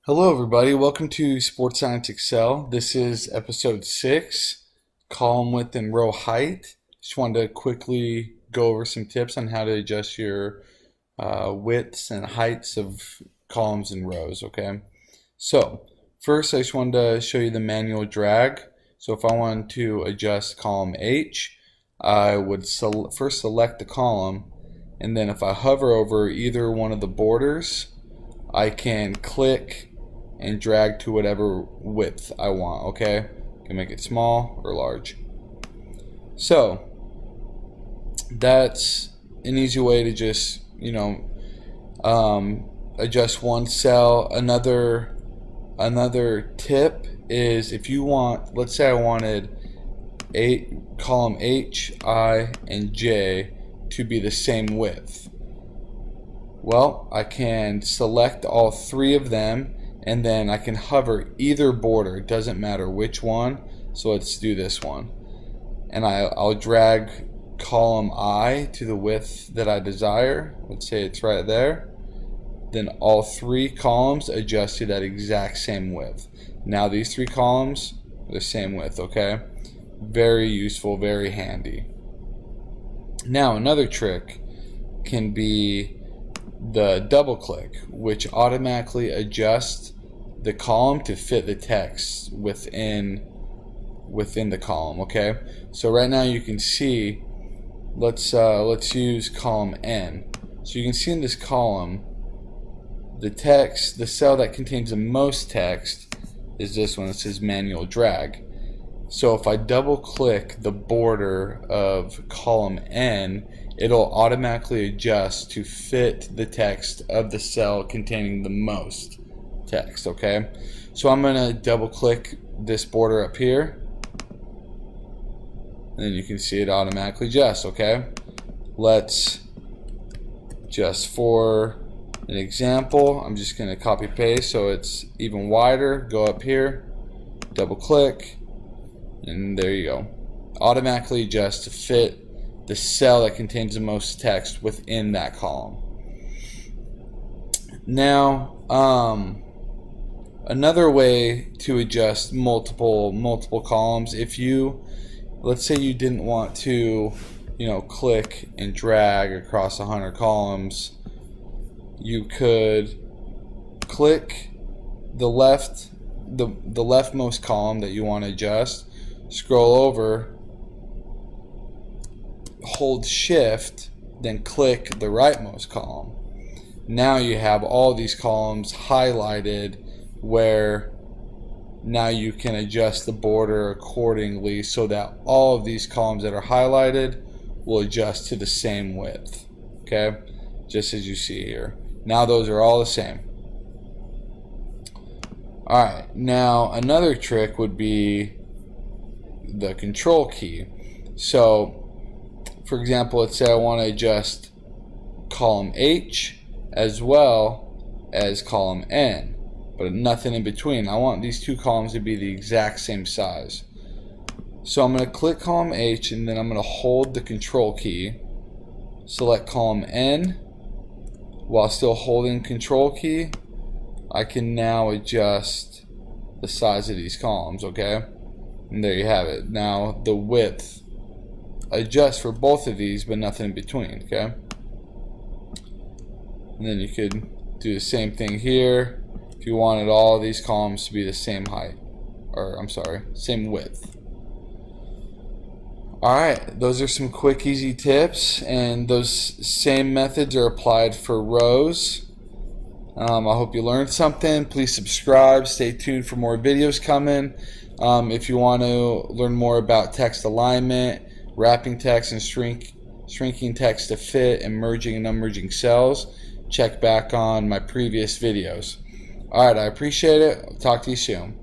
Hello, everybody. Welcome to Sports Science Excel. This is episode 6, column width and row height. Just wanted to quickly go over some tips on how to adjust your widths and heights of columns and rows, okay? So, first I just wanted to show you the manual drag. So if I wanted to adjust column H, I would first select the column, and then if I hover over either one of the borders, I can click and drag to whatever width I want, okay? I can make it small or large. So that's an easy way to just, adjust one cell. Another tip is if you want, let's say I wanted column H, I, and J to be the same width. Well, I can select all three of them, and then I can hover either border. It doesn't matter which one. So let's do this one. And I'll drag column I to the width that I desire. Let's say it's right there. Then all three columns adjust to that exact same width. Now these three columns are the same width, okay? Very useful, very handy. Now another trick can be the double click, which automatically adjusts the column to fit the text within the column, okay? So right now you can see, let's use column N. So you can see in this column, the text, the cell that contains the most text is this one. It says manual drag. So if I double click the border of column N, it'll automatically adjust to fit the text of the cell containing the most text, okay? So I'm going to double click this border up here, and then you can see it automatically adjusts, okay? Let's just, for an example, I'm just going to copy paste so it's even wider. Go up here, double click, and there you go. Automatically adjust to fit the cell that contains the most text within that column. Now, another way to adjust multiple columns, if you, let's say you didn't want to, click and drag across 100 columns, you could click the leftmost column that you want to adjust, scroll over, hold shift, then click the rightmost column. Now you have all these columns highlighted, where now you can adjust the border accordingly so that all of these columns that are highlighted will adjust to the same width, okay? Just as you see here. Now those are all the same. Alright, now another trick would be the control key. So, for example, let's say I want to adjust column H as well as column N, but nothing in between. I want these two columns to be the exact same size. So I'm going to click column H, and then I'm going to hold the control key, select column N, while still holding control key. I can now adjust the size of these columns, okay? And there you have it. Now the width adjusts for both of these, but nothing in between, okay? And then you could do the same thing here if you wanted all of these columns to be the same height, or I'm sorry, same width. Alright, those are some quick, easy tips, and those same methods are applied for rows. I hope you learned something. Please subscribe. Stay tuned for more videos coming. If you want to learn more about text alignment, wrapping text and shrinking text to fit, and merging and unmerging cells, check back on my previous videos. Alright, I appreciate it. I'll talk to you soon.